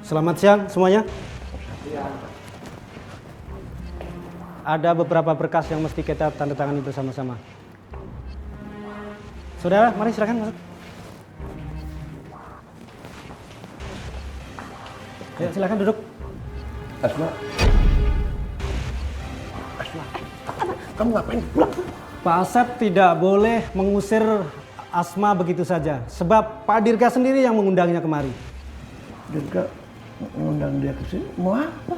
Selamat siang semuanya. Ada beberapa berkas yang mesti kita tanda tangani bersama-sama. Saudara, mari silakan masuk. Ya, silakan duduk. Asma, kamu ngapain pulang? Pak Asep tidak boleh mengusir Asma begitu saja, sebab Pak Dirga sendiri yang mengundangnya kemari. Dirga mengundang dia ke sini, mau apa?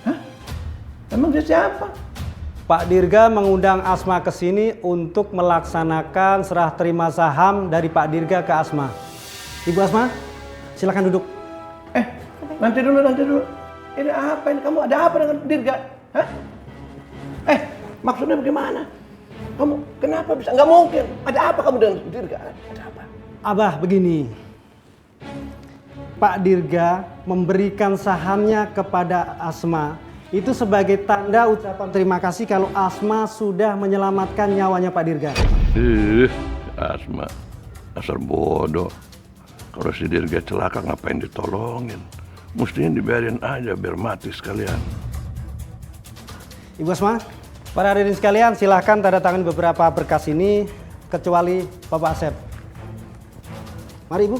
Hah? Emang dia siapa? Pak Dirga mengundang Asma ke sini untuk melaksanakan serah terima saham dari Pak Dirga ke Asma. Ibu Asma, silakan duduk. Nanti dulu. Ini apa ini? Kamu ada apa dengan Dirga? Hah? Maksudnya bagaimana? Kamu kenapa bisa? Nggak mungkin. Ada apa kamu dengan Dirga? Ada apa? Abah, begini. Pak Dirga memberikan sahamnya kepada Asma itu sebagai tanda ucapan terima kasih kalau Asma sudah menyelamatkan nyawanya Pak Dirga. Asma, asal bodoh. Kalau si Dirga celaka ngapain ditolongin? Mestinya dibiarin aja biar mati sekalian. Ibu Asma, para hadirin sekalian silahkan tanda tangan beberapa berkas ini kecuali Bapak Asep. Mari Ibu.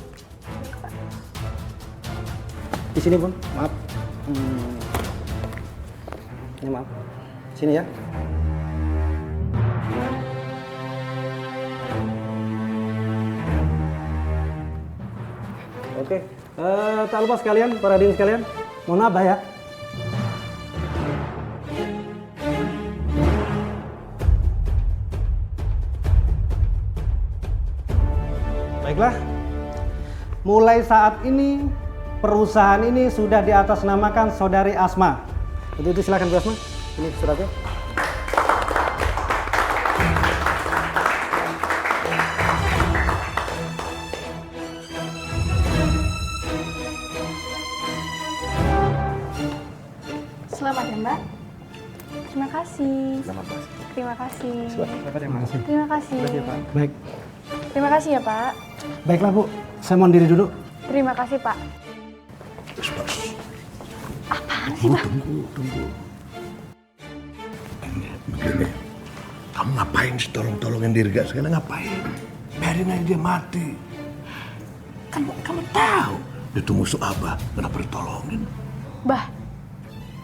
Di sini Bun, maaf. Ini maaf. Sini ya. Oke. Tak lupa sekalian, para hadirin sekalian, mohon maaf ya. Baiklah, mulai saat ini perusahaan ini sudah diatasnamakan Saudari Asma. Untuk itu silakan Bu Asma, ini suratnya. Selamat ya Mbak. Terima kasih. Terima kasih. Terima kasih. Baik. Terima kasih ya Pak. Baiklah Bu, saya mohon diri dulu. Terima kasih Pak. Apaan sih Pak? Tunggu. Begini, kamu ngapain sih tolongin Dirga? Sekarang ngapain? Biarin aja dia mati. Kan kamu tahu itu musuh Abah, kenapa ditolongin? Bah,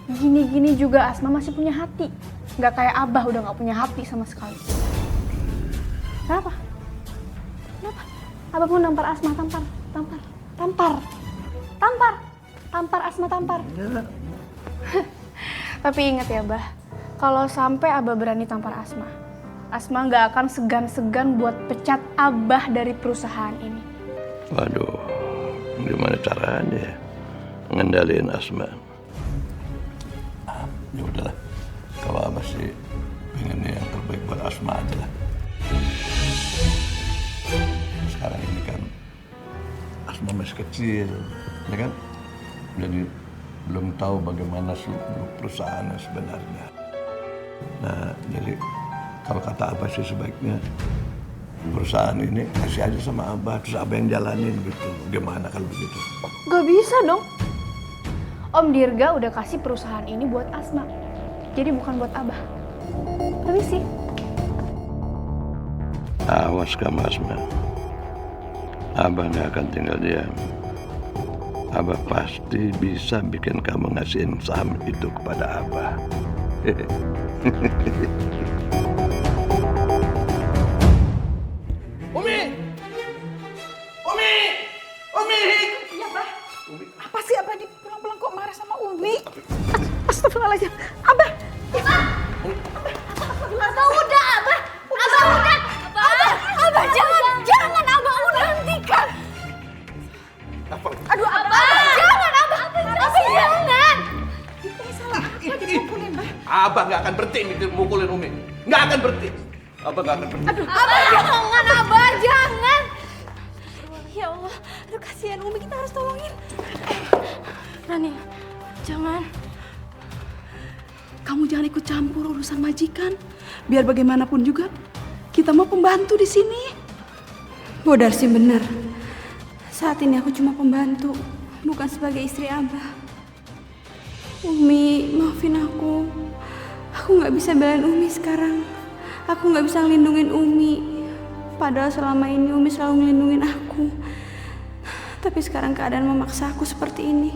gini-gini juga Asma masih punya hati. Nggak kayak Abah udah nggak punya hati sama sekali. Kenapa? Abah mau nampar Asma, tampar Asma, tampar. Ya. Tapi ingat ya Bah, kalau sampai Abah berani tampar Asma nggak akan segan-segan buat pecat Abah dari perusahaan ini. Waduh, gimana caranya ya ngendaliin Asma? Ya udahlah, kalau Abah sih pengennya yang terbaik buat Asma aja lah. Sekarang ini kan Asma masih kecil, ya kan? Jadi belum tahu bagaimana seluruh perusahaan sebenarnya. Nah, jadi kalau kata Abah sih sebaiknya perusahaan ini kasih aja sama Abah, terus Abah yang jalanin gitu. Gimana kalau begitu? Gak bisa dong. Om Dirga udah kasih perusahaan ini buat Asma. Jadi bukan buat Abah. Permisi. Awas kamu Asma. Abah gak akan tinggal diam. Abah pasti bisa bikin kamu ngasihin saham itu kepada Abah. Umi! Iya, Bah. Apa sih Abah pulang-pulang kok marah sama Umi? Astagfirullahaladzim. Abah! Abah udah, Abah. Abah jangan Abah udah hentikan. Aduh, Abah jangan. Ini salah apa dipukulin, Bah? Abah nggak akan berhenti mukulin Umi. Nggak akan berhenti. Abah nggak akan berhenti. Abah jangan. Ya Allah, aduh kasihan Umi, kita harus tolongin. Rani, jangan. Kamu jangan ikut campur urusan majikan. Biar bagaimanapun juga, kita mau pembantu di sini. Bu Darsi benar. Saat ini aku cuma pembantu, bukan sebagai istri Abah. Umi, maafin aku. Aku nggak bisa belain Umi sekarang. Aku nggak bisa ngelindungin Umi. Padahal selama ini Umi selalu ngelindungin aku. Tapi sekarang keadaan memaksa aku seperti ini.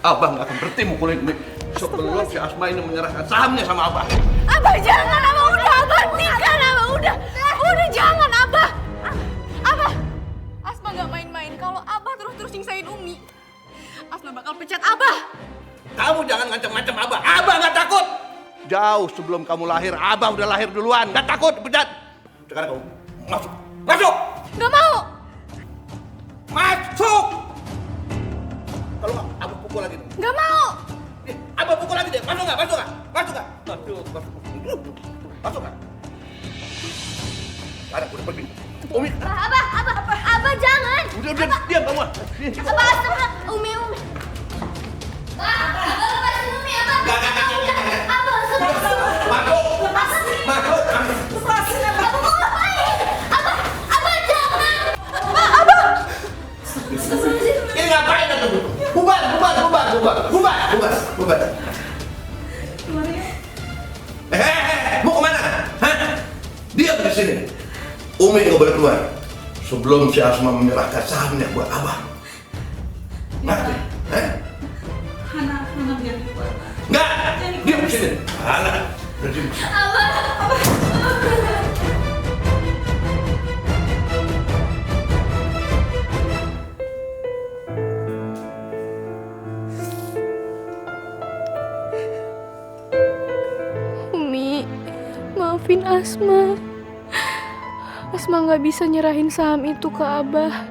Abah nggak akan berhenti mukulin Umi sebelum si Asma ini menyerahkan sahamnya sama Abah. Abah jangan, Abah udah, Abah hentikan, Abah udah jangan, Abah. Abah, Asma nggak main-main. Kalau Abah terus nyiksain Umi, Asma bakal pecat Abah. Kamu jangan ngancam-ngancam Abah. Abah nggak takut. Jauh sebelum kamu lahir, Abah udah lahir duluan. Nggak takut pecat. Sekarang kamu masuk. Masuk. Nggak mau. Masuk. Kalau nggak, Abah pukul lagi. Nggak mau. Abah pukul lagi deh. Masuk nggak? Masuk nggak? Masuk nggak? Masuk. Masuk nggak? Sekarang udah pergi. Umi. Abah jangan. Udah diam kamu. Abah, Umi. Abah lepasin Umi, Abah. Abah, Masuk. Lepasin Abah. Abah mau ngapain? Abah jangan. Ini ngapain atuh? Bubar. Mau kemana? Hah? Diam di sini. Umi nggak boleh keluar sebelum si Asma menyerahkan sahamnya buat Abah. Ngerti? Hana biar keluar. Nggak, diam di sini. Hana, udah diam. Umi, maafin Asma. Asma nggak bisa nyerahin saham itu ke Abah.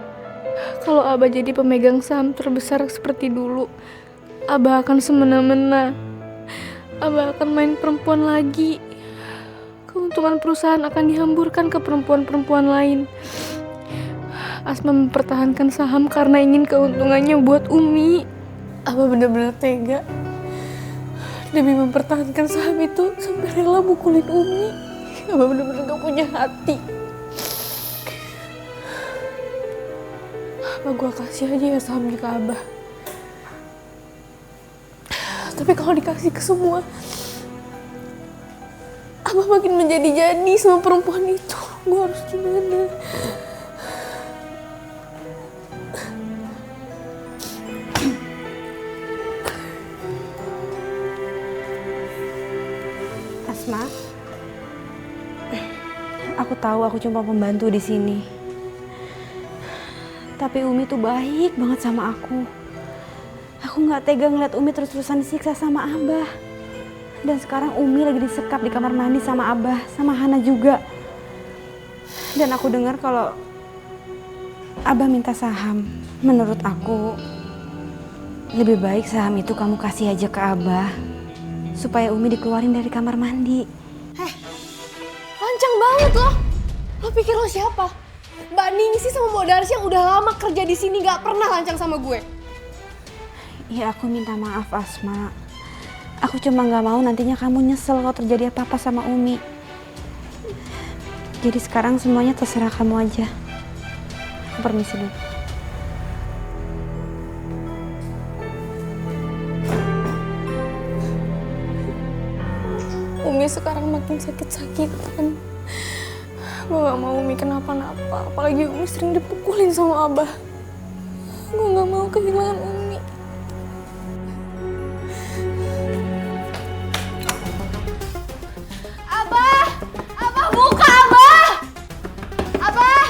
Kalau Abah jadi pemegang saham terbesar seperti dulu, Abah akan semena-mena. Abah akan main perempuan lagi. Keuntungan perusahaan akan dihamburkan ke perempuan-perempuan lain. Asma mempertahankan saham karena ingin keuntungannya buat Umi. Abah benar-benar tega. Demi mempertahankan saham itu sampai rela mukulin Umi. Abah benar-benar gak punya hati. Apa gue kasih aja ya sahamnya ke Abah. Tapi kalau dikasih ke semua, Abah makin menjadi-jadi sama perempuan itu. Gue harus gimana? Asma, aku tahu aku cuma pembantu di sini. Tapi Umi tuh baik banget sama aku. Aku nggak tega ngeliat Umi terus-terusan disiksa sama Abah. Dan sekarang Umi lagi disekap di kamar mandi sama Abah, sama Hana juga. Dan aku dengar kalau Abah minta saham. Menurut aku, lebih baik saham itu kamu kasih aja ke Abah. Supaya Umi dikeluarin dari kamar mandi. Lancang banget loh. Lo pikir lo siapa? Mbak Ningsih sama Mbak Darsi yang udah lama kerja di sini gak pernah lancang sama gue. Ya aku minta maaf Asma. Aku cuma gak mau nantinya kamu nyesel kalau terjadi apa-apa sama Umi. Jadi sekarang semuanya terserah kamu aja. Aku permisi dulu. Umi sekarang makin sakit-sakitan. Gue gak mau Umi kenapa-napa. Apalagi Umi sering dipukulin sama Abah. Gue gak mau kehilangan Umi. Abah! Abah buka, Abah! Abah!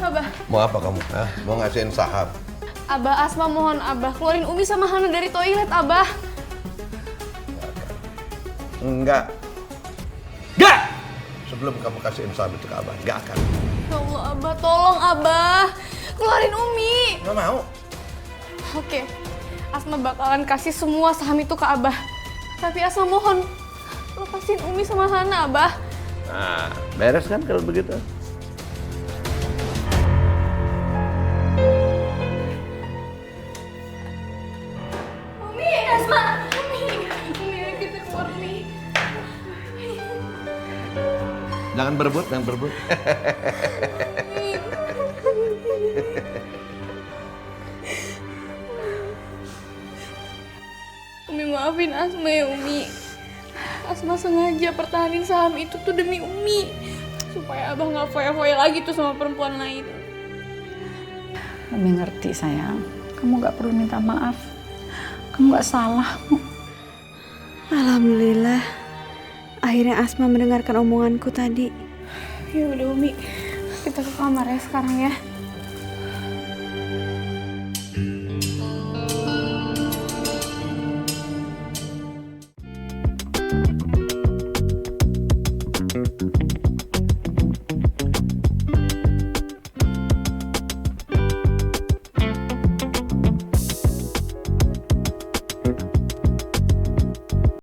Abah. Mau apa kamu? Hah? Mau ngasihin saham? Abah, Asma mohon Abah keluarin Umi sama Hana dari toilet, Abah. Enggak. Enggak! Sebelum kamu kasihin saham itu ke Abah, enggak akan. Ya Allah, Abah, tolong Abah. Keluarin Umi. Nggak mau. Oke, Asma bakalan kasih semua saham itu ke Abah. Tapi Asma mohon, lepasin Umi sama Hana, Abah. Nah, beres kan kalau begitu? Umi, Asma. Umi, kita keluar, Umi. Jangan berebut, jangan berebut. Maafin Asma ya Umi. Asma sengaja pertahanin saham itu tuh demi Umi. Supaya Abah gak foya-foya lagi tuh sama perempuan lain. Umi ngerti sayang. Kamu gak perlu minta maaf. Kamu gak salah. Alhamdulillah. Akhirnya Asma mendengarkan omonganku tadi. Ya udah Umi, kita ke kamar ya sekarang ya.